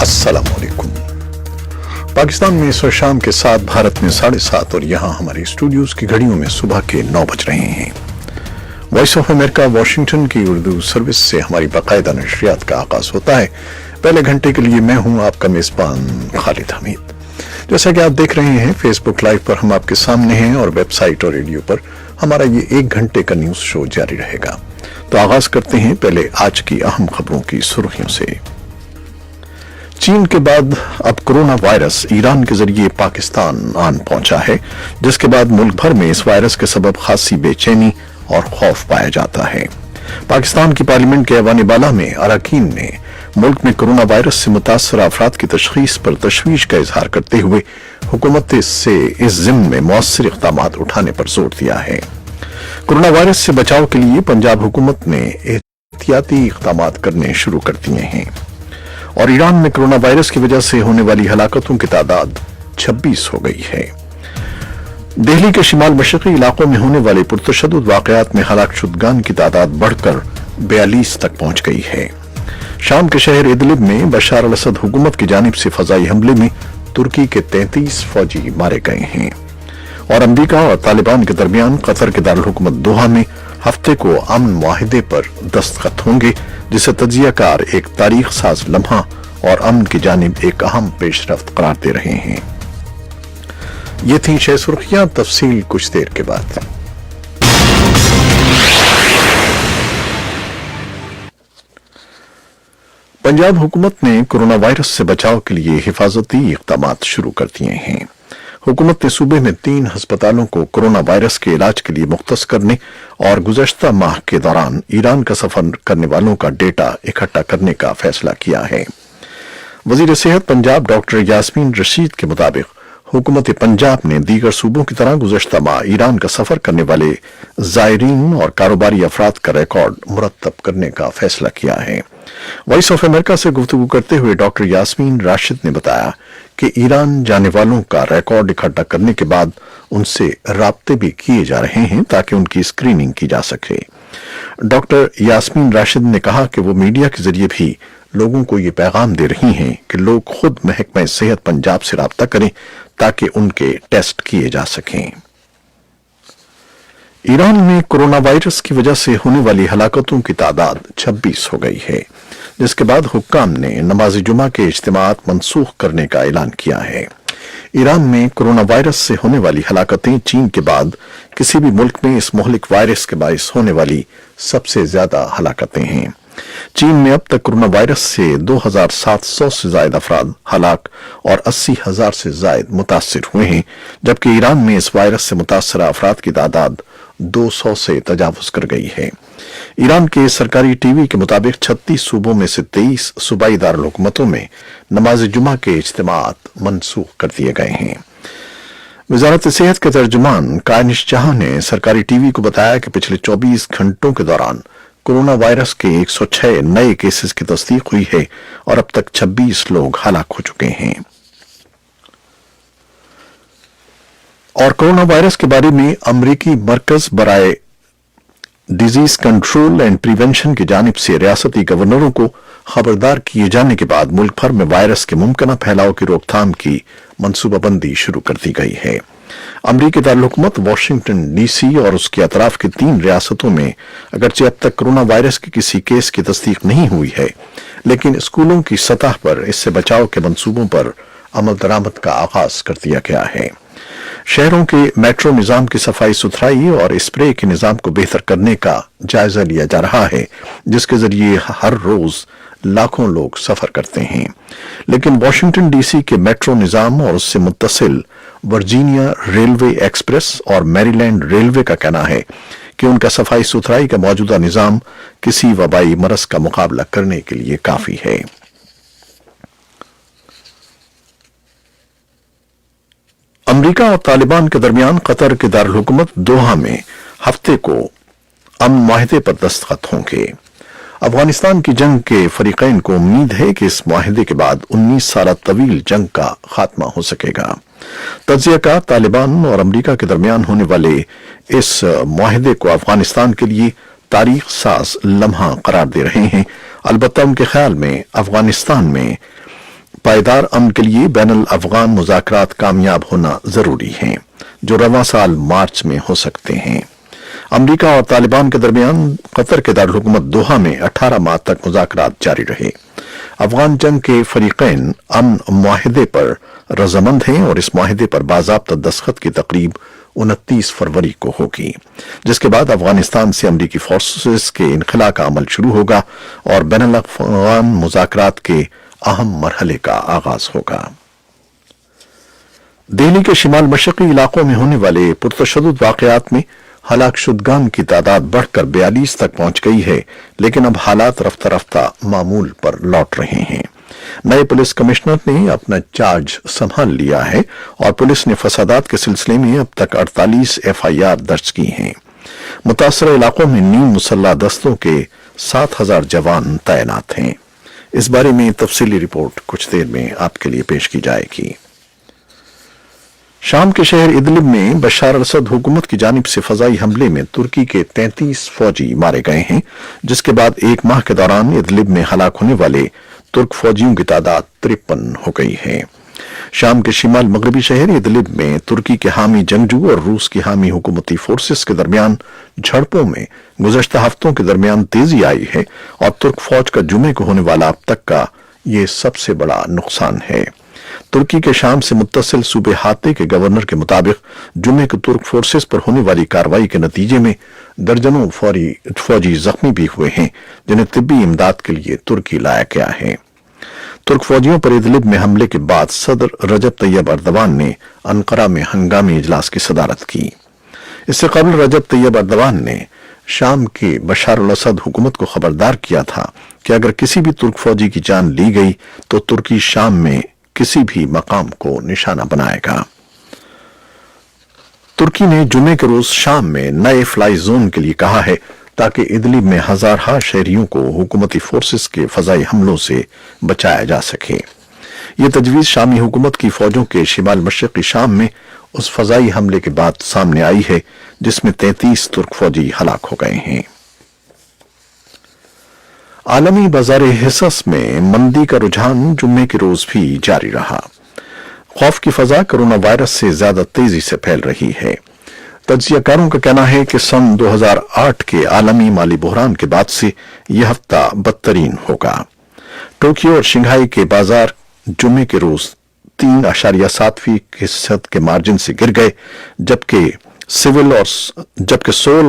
अस्सलाम वालेकुम। पाकिस्तान में इस वक्त शाम के 7, भारत में 7:30 और यहाँ हमारे स्टूडियोज की घड़ियों में सुबह के 9 बज रहे हैं। वॉइस ऑफ अमेरिका वाशिंगटन की उर्दू सर्विस से हमारी बाकायदा नशरियात का आगाज होता है। पहले घंटे के लिए मैं हूँ आपका मेजबान खालिद हमीद। जैसा कि आप देख रहे हैं, फेसबुक लाइव पर हम आपके सामने हैं और वेबसाइट और रेडियो पर हमारा ये 1 घंटे का न्यूज शो जारी रहेगा। तो आगाज करते हैं पहले आज की अहम खबरों की सुर्खियों से। चीन के बाद अब कोरोना वायरस ईरान के जरिए पाकिस्तान आन पहुंचा है, जिसके बाद मुल्क भर में इस वायरस के सबब खासी बेचैनी और खौफ पाया जाता है। पाकिस्तान की पार्लियामेंट के ऐवान बाला में अरकान ने मुल्क में कोरोना वायरस से मुतासर अफराद की तशखीस पर तशवीश का इजहार करते हुए हुकूमत से इस जिम्मे में मौसर इक़दाम उठाने पर जोर दिया है। कोरोना वायरस से बचाव के लिए पंजाब हुकूमत ने एहतियाती इक़दाम करने शुरू कर दिए हैं और ईरान में कोरोना वायरस की वजह से होने वाली हलाकतों की तादाद 26 हो गई है। दिल्ली के शिमाल मशरक़ी इलाकों में होने वाले पुरतशद्दुद वाक़यात में हलाक शुदगान की तादाद बढ़कर 42 तक पहुंच गई है। शाम के शहर इदलिब में बशार अल असद हुकूमत की जानिब से फजाई हमले में तुर्की के 33 फौजी मारे गए हैं और अमरीका और तालिबान के दरमियान कतर के दारुल हुकूमत दोहा में हफ्ते को अमन मुआहिदे पर दस्तखत होंगे, जिसे तज्जियाकार एक तारीख साज लम्हा और अमन की जानिब एक अहम पेशरफ्त करार दे रहे हैं। ये थी 6 सुर्खियां, तफसील कुछ देर के बाद। पंजाब हुकूमत ने कोरोना वायरस से बचाव के लिए हिफाजती इक़दाम शुरू कर दिए हैं। हुकूमत ने सूबे में 3 अस्पतालों को कोरोना वायरस के इलाज के लिए मुख्तस करने और गुज़श्ता माह के दौरान ईरान का सफर करने वालों का डेटा इकट्ठा करने का फैसला किया है। वजीर सेहत पंजाब डॉक्टर यास्मीन रशीद के मुताबिक हुकूमत पंजाब ने दीगर सूबों की तरह गुज़श्ता माह ईरान का सफर करने वाले ज़ायरीन और कारोबारी अफराद का रिकॉर्ड मुरतब करने का फैसला किया है। वॉइस ऑफ अमेरिका से गुफ्तगू करते हुए डॉक्टर यास्मीन राशिद ने बताया कि ईरान जाने वालों का रिकॉर्ड इकट्ठा करने के बाद उनसे राब्ते भी किए जा रहे हैं ताकि उनकी स्क्रीनिंग की जा सके। डॉक्टर यास्मीन राशिद ने कहा कि वो मीडिया के जरिए भी लोगों को ये पैगाम दे रही हैं कि लोग खुद महकमा सेहत पंजाब से राब्ता करें ताकि उनके टेस्ट किए जा सकें। ईरान में कोरोना वायरस की वजह से होने वाली हलाकतों की तादाद 26 हो गई है, जिसके बाद हुक्काम ने नमाज जुमा के इज्तिमात मनसूख करने का ऐलान किया है। ईरान में कोरोना वायरस से होने वाली हलाकतें चीन के बाद किसी भी मुल्क में इस मोहलिक वायरस के बायस होने वाली सबसे ज्यादा हलाकतें हैं। चीन में अब तक कोरोना वायरस से 2700 से ज्यादा अफराद हलाक और 80,000 से ज्यादा मुतासिर हुए हैं, जबकि ईरान में इस वायरस से मुतासर अफराद की तादाद 200 से तजावुज कर गई है। ईरान के सरकारी टीवी के मुताबिक 36 सूबों में से 23 सूबाई दारुल हुकूमतों में नमाज जुमा के इज्तिमात मनसूख कर दिए गए हैं। वजारत सेहत के तर्जुमान कायनिश जहां ने सरकारी टीवी को बताया कि पिछले 24 घंटों के दौरान कोरोना वायरस के 106 नए केसेस की तस्दीक हुई है और अब तक 26 लोग हलाक हो चुके हैं। और कोरोना वायरस के बारे में अमरीकी मरकज बराए डिजीज कंट्रोल एंड प्रिवेंशन की जानिब से रियासती गवर्नरों को खबरदार किए जाने के बाद मुल्क भर में वायरस के मुमकिन फैलाव की रोकथाम की मनसूबाबंदी शुरू कर दी गई है। अमरीकी दारुल हुकूमत वाशिंगटन डीसी और उसके अतराफ की 3 रियासतों में अगरचे अब तक कोरोना वायरस के किसी केस की तस्दीक नहीं हुई है, लेकिन स्कूलों की सतह पर इससे बचाव के मंसूबों पर अमल दरामद का आगाज कर दिया गया है। शहरों के मेट्रो निजाम की सफाई सुथराई और स्प्रे के निजाम को बेहतर करने का जायजा लिया जा रहा है, जिसके जरिए हर रोज लाखों लोग सफर करते हैं। लेकिन वाशिंगटन डीसी के मेट्रो निजाम और उससे मुत्तसिल वर्जीनिया रेलवे एक्सप्रेस और मैरीलैंड रेलवे का कहना है कि उनका सफाई सुथराई का मौजूदा निजाम किसी वबाई मरज का मुकाबला करने के लिए काफी है। अमरीका और तालिबान के दरमियान कतर के दारुल हुकूमत दोहा में हफ्ते को अमन मुआहिदे पर दस्तखत होंगे। अफगानिस्तान की जंग के फरीकैन को उम्मीद है कि इस मुआहिदे के बाद 19 साल तवील जंग का खात्मा हो सकेगा। तज्जियाकार तालिबान और अमरीका के दरमियान होने वाले इस मुआहिदे को अफगानिस्तान के लिए तारीख साज लम्हा करार दे रहे हैं। अलबत्ता उनके ख्याल में अफगानिस्तान में پائیدار امن کے لیے بین الافغان مذاکرات کامیاب ہونا ضروری ہیں جو رواں سال مارچ میں ہو سکتے ہیں۔ امریکہ اور طالبان کے درمیان قطر کے دارالحکومت دوحہ میں 18 ماہ تک مذاکرات جاری رہے۔ افغان جنگ کے فریقین امن معاہدے پر رضامند ہیں اور اس معاہدے پر باضابطہ دستخط کی تقریب 29 فروری کو ہوگی، جس کے بعد افغانستان سے امریکی فورسز کے انخلاء کا عمل شروع ہوگا اور بین الافغان مذاکرات کے اہم مرحلے کا آغاز ہوگا۔ دہلی کے شمال مشرقی علاقوں میں ہونے والے پرتشدد واقعات میں ہلاک شدگان کی تعداد بڑھ کر 42 تک پہنچ گئی ہے، لیکن اب حالات رفتہ رفتہ معمول پر لوٹ رہے ہیں۔ نئے پولیس کمشنر نے اپنا چارج سنبھال لیا ہے اور پولیس نے فسادات کے سلسلے میں اب تک 48 FIR درج کی ہیں۔ متاثرہ علاقوں میں نیم مسلح دستوں کے 7000 جوان تعینات ہیں۔ اس بارے میں تفصیلی رپورٹ کچھ دیر میں آپ کے لیے پیش کی جائے گی۔ شام کے شہر ادلب میں بشار الاسد حکومت کی جانب سے فضائی حملے میں ترکی کے 33 فوجی مارے گئے ہیں، جس کے بعد ایک ماہ کے دوران ادلب میں ہلاک ہونے والے ترک فوجیوں کی تعداد 53 ہو گئی ہے۔ شام کے شمال مغربی شہر ادلب میں ترکی کے حامی جنگجو اور روس کی حامی حکومتی فورسز کے درمیان جھڑپوں میں گزشتہ ہفتوں کے درمیان تیزی آئی ہے اور ترک فوج کا جمعے کو ہونے والا اب تک کا یہ سب سے بڑا نقصان ہے۔ ترکی کے شام سے متصل صوبے ہاتے کے گورنر کے مطابق جمعے کو ترک فورسز پر ہونے والی کارروائی کے نتیجے میں درجنوں فوجی زخمی بھی ہوئے ہیں، جنہیں طبی امداد کے لیے ترکی لایا گیا ہے۔ ترک فوجیوں پر ادلب میں حملے کے بعد صدر رجب طیب اردوان نے انقرہ میں ہنگامی اجلاس کی صدارت کی۔ اس سے قبل رجب طیب اردوان نے شام کے بشار الاسد حکومت کو خبردار کیا تھا کہ اگر کسی بھی ترک فوجی کی جان لی گئی تو ترکی شام میں کسی بھی مقام کو نشانہ بنائے گا۔ ترکی نے جمعے کے روز شام میں نئے فلائی زون کے لیے کہا ہے تاکہ ادلب میں ہزارہا شہریوں کو حکومتی فورسز کے فضائی حملوں سے بچایا جا سکے۔ یہ تجویز شامی حکومت کی فوجوں کے شمال مشرقی شام میں اس فضائی حملے کے بعد سامنے آئی ہے جس میں 33 ترک فوجی ہلاک ہو گئے ہیں۔ عالمی بازار حصص میں مندی کا رجحان جمعے کے روز بھی جاری رہا۔ خوف کی فضا کرونا وائرس سے زیادہ تیزی سے پھیل رہی ہے۔ تجزیہ کاروں کا کہنا ہے کہ سن 2008 کے عالمی مالی بحران کے بعد سے یہ ہفتہ بدترین ہوگا۔ ٹوکیو اور شنگھائی کے بازار جمعے کے روز 3.7% کے مارجن سے گر گئے، جبکہ سول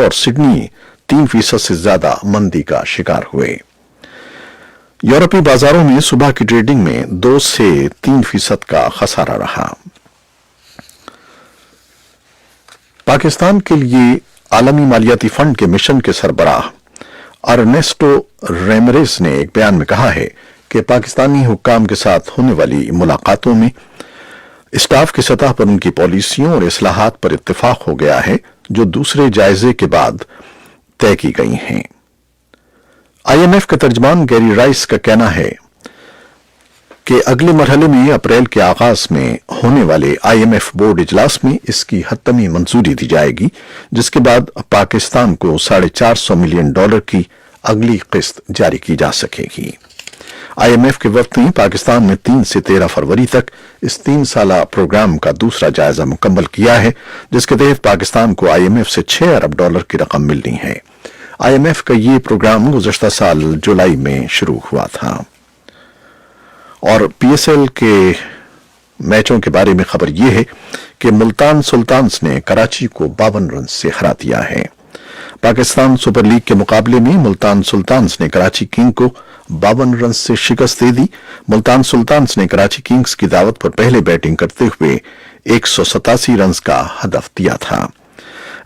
اور سڈنی 3% سے زیادہ مندی کا شکار ہوئے۔ یورپی بازاروں میں صبح کی ٹریڈنگ میں 2 سے 3% کا خسارہ رہا۔ پاکستان کے لیے عالمی مالیاتی فنڈ کے مشن کے سربراہ ارنیسٹو ریمریز نے ایک بیان میں کہا ہے کہ پاکستانی حکام کے ساتھ ہونے والی ملاقاتوں میں اسٹاف کی سطح پر ان کی پالیسیوں اور اصلاحات پر اتفاق ہو گیا ہے جو دوسرے جائزے کے بعد طے کی گئی ہیں۔ IMF کے ترجمان گیری رائس کا کہنا ہے کہ اگلے مرحلے میں اپریل کے آغاز میں ہونے والے IMF بورڈ اجلاس میں اس کی حتمی منظوری دی جائے گی، جس کے بعد پاکستان کو $450 ملین کی اگلی قسط جاری کی جا سکے گی۔ IMF کے وفد نے پاکستان میں 3 سے 13 فروری تک اس 3 سالہ پروگرام کا دوسرا جائزہ مکمل کیا ہے، جس کے تحت پاکستان کو IMF سے $6 ارب کی رقم ملنی ہے۔ IMF کا یہ پروگرام گزشتہ سال جولائی میں شروع ہوا تھا۔ اور PSL کے میچوں کے بارے میں خبر یہ ہے کہ ملتان سلطانز نے کراچی کو 52 رنز سے ہرا دیا ہے۔ پاکستان سپر لیگ کے مقابلے میں ملتان سلطانز نے کراچی کنگ کو 52 رنز سے شکست دے دی۔ ملتان سلطانز نے کراچی کنگز کی دعوت پر پہلے بیٹنگ کرتے ہوئے 187 رنز کا ہدف دیا تھا۔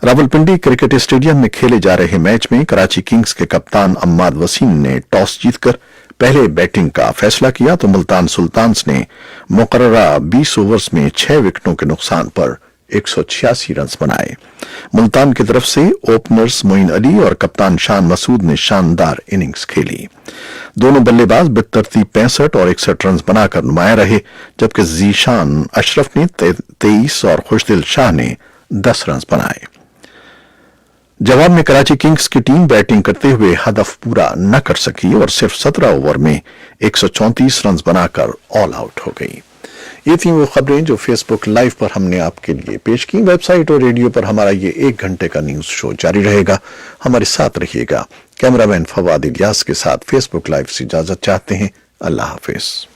راولپنڈی کرکٹ اسٹیڈیم میں کھیلے جا رہے میچ میں کراچی کنگز کے کپتان عماد وسیم نے ٹاس جیت کر پہلے بیٹنگ کا فیصلہ کیا تو ملتان سلطانز نے مقررہ 20 اوورز میں 6 وکٹوں کے نقصان پر 186 رنز بنائے۔ ملتان کی طرف سے اوپنرز معین علی اور کپتان شان مسعود نے شاندار اننگز کھیلی۔ دونوں بلے باز بالترتیب 65 اور 61 رنز بنا کر نمایاں رہے، جبکہ ذیشان اشرف نے 23 اور خوشدل شاہ نے 10 رنز بنائے۔ जवाब में कराची किंग्स की टीम बैटिंग करते हुए हदफ पूरा न कर सकी और सिर्फ 17 ओवर में 134 रन बनाकर ऑल आउट हो गई। ये थी वो खबरें जो फेसबुक लाइव पर हमने आपके लिए पेश की। वेबसाइट और रेडियो पर हमारा ये 1 घंटे का न्यूज शो जारी रहेगा। हमारे साथ रहिएगा। कैमरामैन फवाद इलियास के साथ फेसबुक लाइव से इजाजत चाहते हैं। अल्लाह हाफिज।